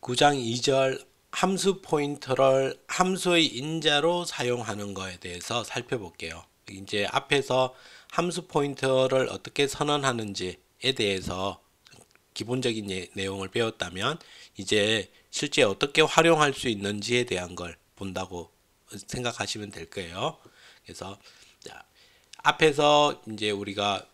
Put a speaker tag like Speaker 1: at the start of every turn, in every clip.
Speaker 1: 9장 2절 함수 포인터를 함수의 인자로 사용하는 것에 대해서 살펴볼게요. 이제 앞에서 함수 포인터를 어떻게 선언하는지에 대해서 기본적인 내용을 배웠다면 이제 실제 어떻게 활용할 수 있는지에 대한 걸 본다고 생각하시면 될 거예요. 그래서 앞에서 이제 우리가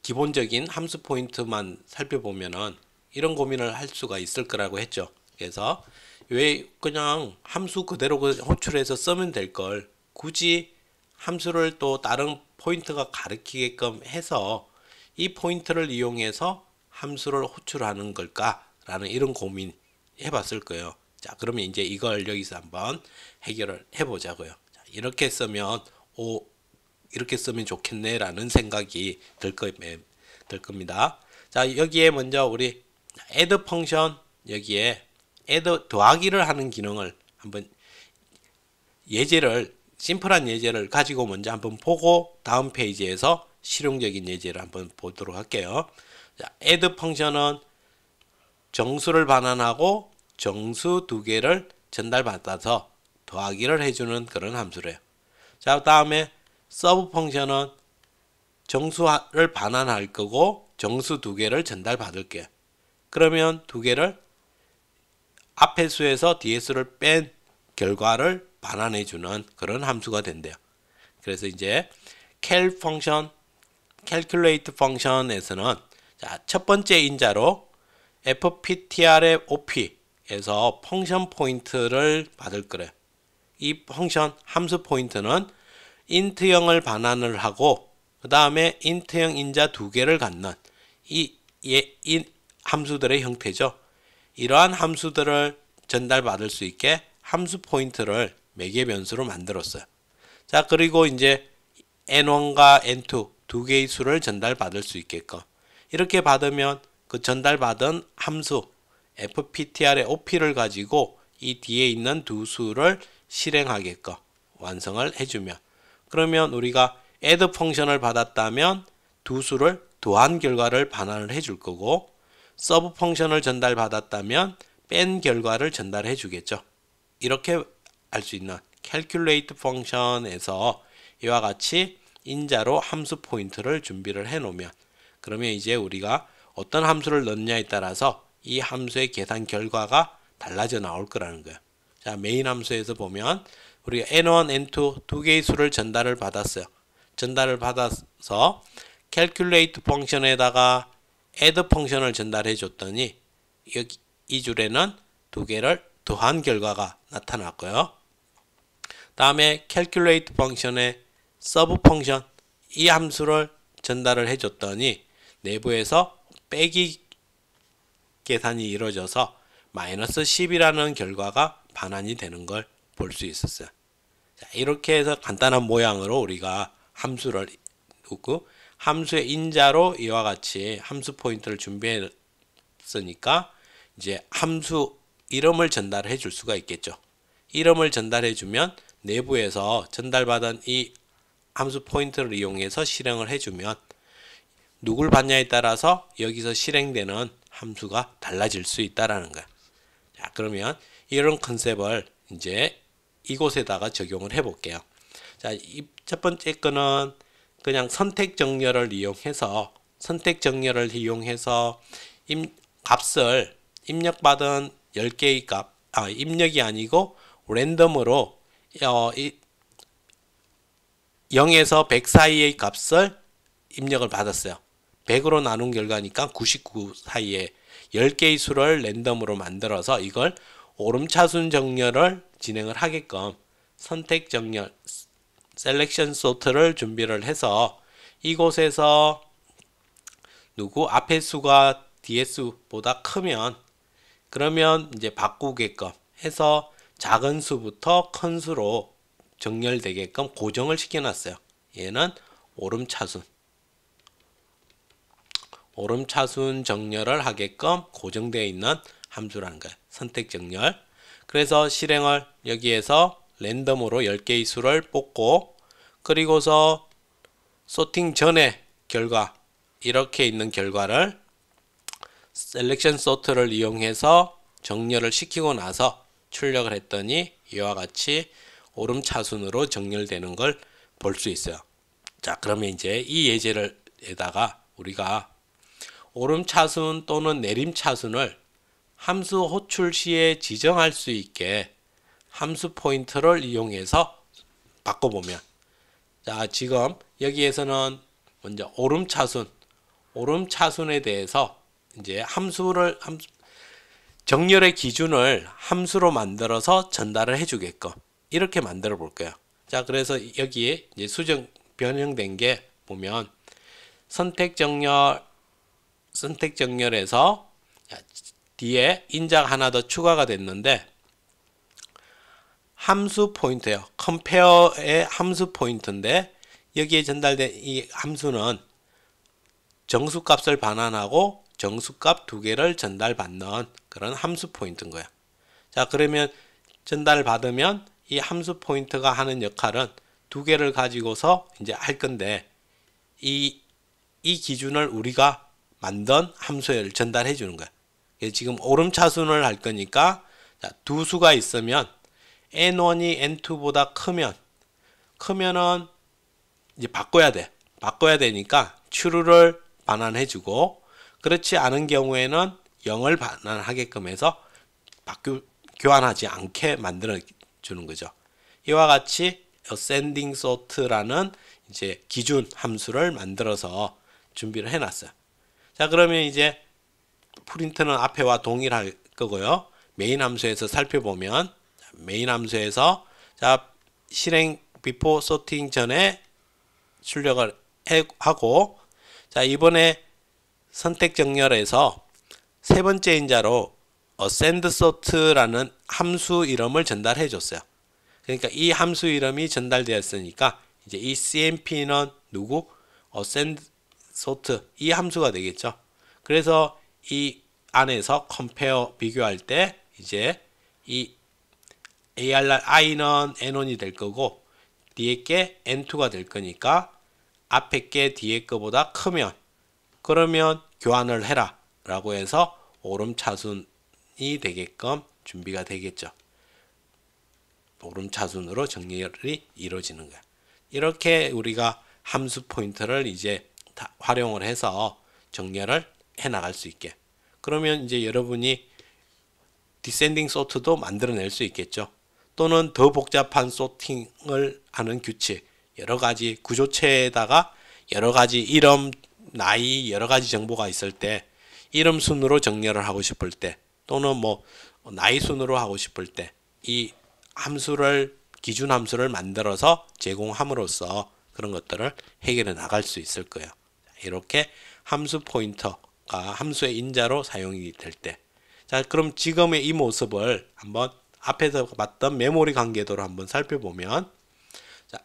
Speaker 1: 기본적인 함수 포인트만 살펴보면은 이런 고민을 할 수가 있을 거라고 했죠. 그래서 왜 그냥 함수 그대로 호출해서 쓰면 될 걸 굳이 함수를 또 다른 포인트가 가리키게끔 해서 이 포인트를 이용해서 함수를 호출하는 걸까라는 이런 고민 해봤을 거예요. 자, 그러면 이제 이걸 여기서 한번 해결을 해보자고요. 자, 이렇게 쓰면 이렇게 쓰면 좋겠네라는 생각이 들 겁니다. 자, 여기에 먼저 우리 add 펑션 여기에 add 더하기를 하는 기능을 한번 심플한 예제를 가지고 먼저 한번 보고 다음 페이지에서 실용적인 예제를 한번 보도록 할게요. 자, add 펑션은 정수를 반환하고 정수 두 개를 전달받아서 더하기를 해주는 그런 함수래요. 자, 다음에 서브 펑션은 정수를 반환할 거고 정수 두 개를 전달받을게요. 그러면 두 개를 앞의 수에서 뒤의 수를 뺀 결과를 반환해주는 그런 함수가 된대요. 그래서 이제 cal 펑션, calculate 펑션에서는 자, 첫 번째 인자로 fptr의 op에서 펑션 포인트를 받을 거래요. 이 펑션 함수 포인트는 int형을 반환을 하고 그 다음에 int형 인자 두 개를 갖는 이 함수들의 형태죠. 이러한 함수들을 전달받을 수 있게 함수 포인트를 매개 변수로 만들었어요. 자, 그리고 이제 n1과 n2 두 개의 수를 전달받을 수 있게끔 이렇게 받으면 그 전달받은 함수 fptr의 op를 가지고 이 뒤에 있는 두 수를 실행하게끔 완성을 해주면 그러면 우리가 add 펑션을 받았다면 두 수를 더한 결과를 반환을 해줄 거고 서브 펑션을 전달받았다면 뺀 결과를 전달해 주겠죠. 이렇게 할 수 있는 calculate 펑션에서 이와 같이 인자로 함수 포인트를 준비를 해 놓으면 그러면 이제 우리가 어떤 함수를 넣느냐에 따라서 이 함수의 계산 결과가 달라져 나올 거라는 거예요. 자, 메인 함수에서 보면 우리가 n1, n2 두 개의 수를 전달을 받았어요. 전달을 받아서 calculate 펑션에다가 add 펑션을 전달해 줬더니 여기 이 줄에는 두 개를 더한 결과가 나타났고요. 다음에 calculate 펑션의 sub 펑션 이 함수를 전달을 해 줬더니 내부에서 빼기 계산이 이루어져서 마이너스 10이라는 결과가 반환이 되는 걸 볼 수 있었어요. 자, 이렇게 해서 간단한 모양으로 우리가 함수를 두고 함수의 인자로 이와 같이 함수 포인트를 준비했으니까 이제 함수 이름을 전달해 줄 수가 있겠죠. 이름을 전달해 주면 내부에서 전달받은 이 함수 포인트를 이용해서 실행을 해주면 누굴 받냐에 따라서 여기서 실행되는 함수가 달라질 수 있다라는 거야. 자, 그러면 이런 컨셉을 이제 이곳에다가 적용을 해볼게요. 자, 첫 번째 거는 그냥 선택 정렬을 이용해서 값을 입력받은 10개의 값, 입력이 아니고 랜덤으로 0에서 100 사이의 값을 입력을 받았어요. 100으로 나눈 결과니까 99 사이에 10개의 수를 랜덤으로 만들어서 이걸 오름차순 정렬을 진행을 하게끔 선택 정렬 셀렉션 소트를 준비를 해서 이곳에서 앞의 수가 뒤의 수보다 크면 그러면 이제 바꾸게끔 해서 작은 수부터 큰 수로 정렬되게끔 고정을 시켜놨어요. 얘는 오름차순 정렬을 하게끔 고정되어 있는 함수라는 거예요. 선택 정렬. 그래서 실행을 여기에서 랜덤으로 10개의 수를 뽑고 그리고서 소팅 전에 결과 이렇게 있는 결과를 셀렉션 소트를 이용해서 정렬을 시키고 나서 출력을 했더니 이와 같이 오름차순으로 정렬되는 걸 볼 수 있어요. 자, 그러면 이제 이 예제를에다가 우리가 오름차순 또는 내림차순을 함수 호출 시에 지정할 수 있게 함수 포인터를 이용해서 바꿔보면, 자, 지금 여기에서는 먼저 오름차순에 대해서 이제 정렬의 기준을 함수로 만들어서 전달을 해주게끔 이렇게 만들어 볼 거예요. 자, 그래서 여기에 이제 수정 변형된 게 보면 선택정렬에서 뒤에 인자가 하나 더 추가가 됐는데 함수 포인트예요. compare의 함수 포인트인데 여기에 전달된 이 함수는 정수값을 반환하고 정수값 두 개를 전달받는 그런 함수 포인트인 거야. 자, 그러면 전달을 받으면 이 함수 포인트가 하는 역할은 두 개를 가지고서 이제 할 건데 이 기준을 우리가 만든 함수를 전달해 주는 거야. 지금 오름차순을 할 거니까 자, 두 수가 있으면 n1이 n2보다 크면은 이제 바꿔야 되니까 true를 반환해 주고, 그렇지 않은 경우에는 0을 반환하게끔 해서 교환하지 않게 만들어 주는 거죠. 이와 같이 ascending sort라는 이제 기준 함수를 만들어서 준비를 해 놨어요. 자, 그러면 이제 프린트는 앞에와 동일할 거고요. 메인 함수에서 살펴보면 메인 함수에서 자, 실행 before sorting 전에 출력을 하고, 자, 이번에 선택 정렬에서 세 번째 인자로 ascend sort라는 함수 이름을 전달해 줬어요. 그러니까 이 함수 이름이 전달되었으니까 이제 이 cmp는 누구? ascend sort 이 함수가 되겠죠. 그래서 이 안에서 compare 비교할 때 이제 이 ARR i는 n1이 될 거고 뒤에 게 n2가 될 거니까 앞에 게 뒤에 거보다 크면 그러면 교환을 해라 라고 해서 오름차순이 되게끔 준비가 되겠죠. 오름차순으로 정렬이 이루어지는 거야. 이렇게 우리가 함수 포인터를 이제 다 활용을 해서 정렬을 해 나갈 수 있게. 그러면 이제 여러분이 디센딩 소트도 만들어낼 수 있겠죠. 또는 더 복잡한 소팅을 하는 규칙, 여러 가지 구조체에다가 여러 가지 이름, 나이, 여러 가지 정보가 있을 때 이름 순으로 정렬을 하고 싶을 때 또는 뭐 나이 순으로 하고 싶을 때 이 함수를 기준 함수를 만들어서 제공함으로써 그런 것들을 해결해 나갈 수 있을 거예요. 이렇게 함수 포인터가 함수의 인자로 사용이 될 때, 자, 그럼 지금의 이 모습을 한번 앞에서 봤던 메모리 관계도로 한번 살펴보면, 자,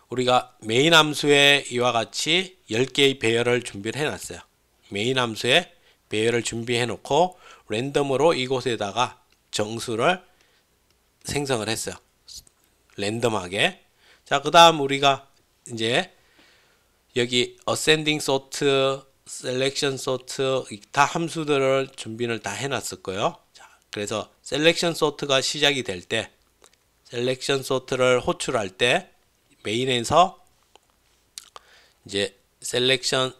Speaker 1: 우리가 메인 함수에 이와 같이 10개의 배열을 준비를 해놨어요. 메인 함수에 배열을 준비해 놓고 랜덤으로 이곳에다가 정수를 생성을 했어요. 랜덤하게. 자, 그 다음 우리가 이제 여기 ascending sort, selection sort 다 함수들을 준비를 다 해놨을 거예요. 자, 그래서 selection sort가 시작이 될 때, selection sort를 호출할 때 메인에서 이제 selection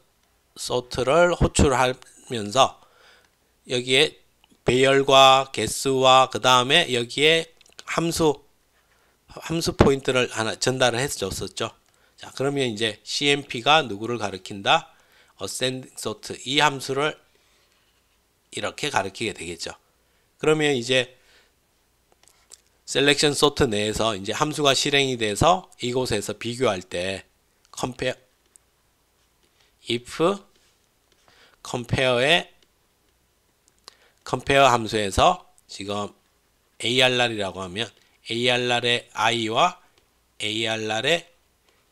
Speaker 1: sort를 호출하면서 여기에 배열과 개수와 그 다음에 여기에 함수 포인트를 하나 전달을 해줬었죠. 자, 그러면 이제 CMP가 누구를 가리킨다? ascending sort 이 함수를 이렇게 가리키게 되겠죠. 그러면 이제 selection sort 내에서 이제 함수가 실행이 돼서 이곳에서 비교할 때 compare if compare 함수에서 지금 ARR이라고 하면 ARR의 i와 ARR의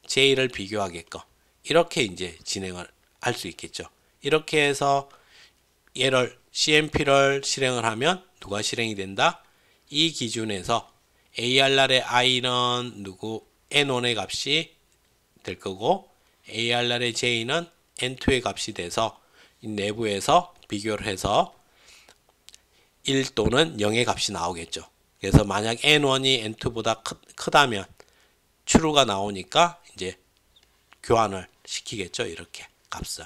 Speaker 1: j를 비교하게끔 이렇게 이제 진행을 할 수 있겠죠. 이렇게 해서 얘를 CMP를 실행을 하면 누가 실행이 된다? 이 기준에서 ARR의 i는 누구 n1의 값이 될 거고 ARR의 j는 n2의 값이 돼서 이 내부에서 비교를 해서 1 또는 0의 값이 나오겠죠. 그래서 만약 n1이 n2보다 크다면 true가 나오니까 이제 교환을 시키겠죠. 이렇게 값을.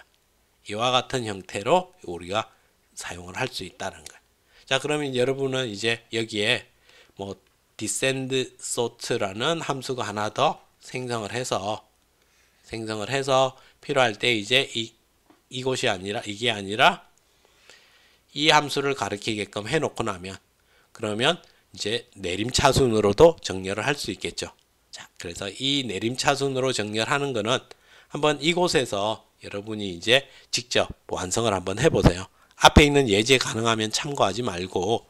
Speaker 1: 이와 같은 형태로 우리가 사용을 할 수 있다는 거예요. 자, 그러면 여러분은 이제 여기에 뭐 descend sort라는 함수가 하나 더 생성을 해서 필요할 때 이제 이것이 아니라 이게 아니라 이 함수를 가리키게끔 해놓고 나면 그러면 이제 내림차순으로도 정렬을 할 수 있겠죠. 자, 그래서 이 내림차순으로 정렬하는 거는 한번 이곳에서 여러분이 이제 직접 완성을 한번 해보세요. 앞에 있는 예제 가능하면 참고하지 말고,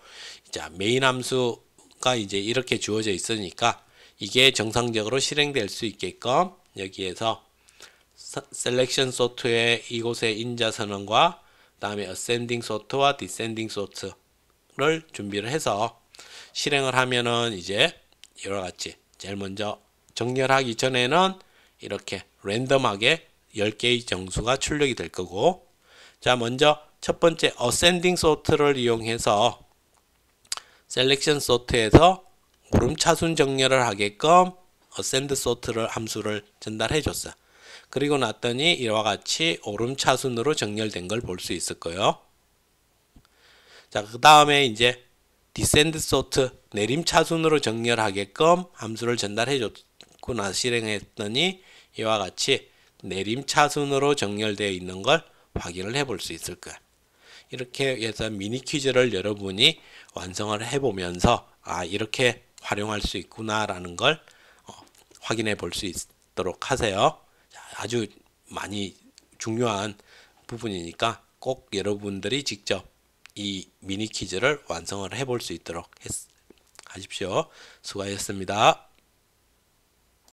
Speaker 1: 자, 메인 함수가 이제 이렇게 주어져 있으니까 이게 정상적으로 실행될 수 있게끔 여기에서 셀렉션 소트의 이곳의 인자 선언과 다음에 ascending sort와 descending sort를 준비를 해서 실행을 하면은 이제 이와 같이 제일 먼저 정렬하기 전에는 이렇게 랜덤하게 10개의 정수가 출력이 될 거고, 자, 먼저 첫 번째 ascending sort를 이용해서 셀렉션 소트에서 오름차순 정렬을 하게끔 ascend sort를 함수를 전달해 줬어요. 그리고 났더니 이와 같이 오름차순으로 정렬된 걸 볼 수 있을 거예요. 자, 그 다음에 이제 descend sort 내림차순으로 정렬하게끔 함수를 전달해 줬고 나서 실행했더니 이와 같이 내림차순으로 정렬되어 있는 걸 확인을 해 볼 수 있을 거예요. 이렇게 해서 미니 퀴즈를 여러분이 완성을 해 보면서 이렇게 활용할 수 있구나라는 걸 확인해 볼 수 있도록 하세요. 아주 많이 중요한 부분이니까 꼭 여러분들이 직접 이 미니 퀴즈를 완성을 해 볼 수 있도록 하십시오. 수고하셨습니다.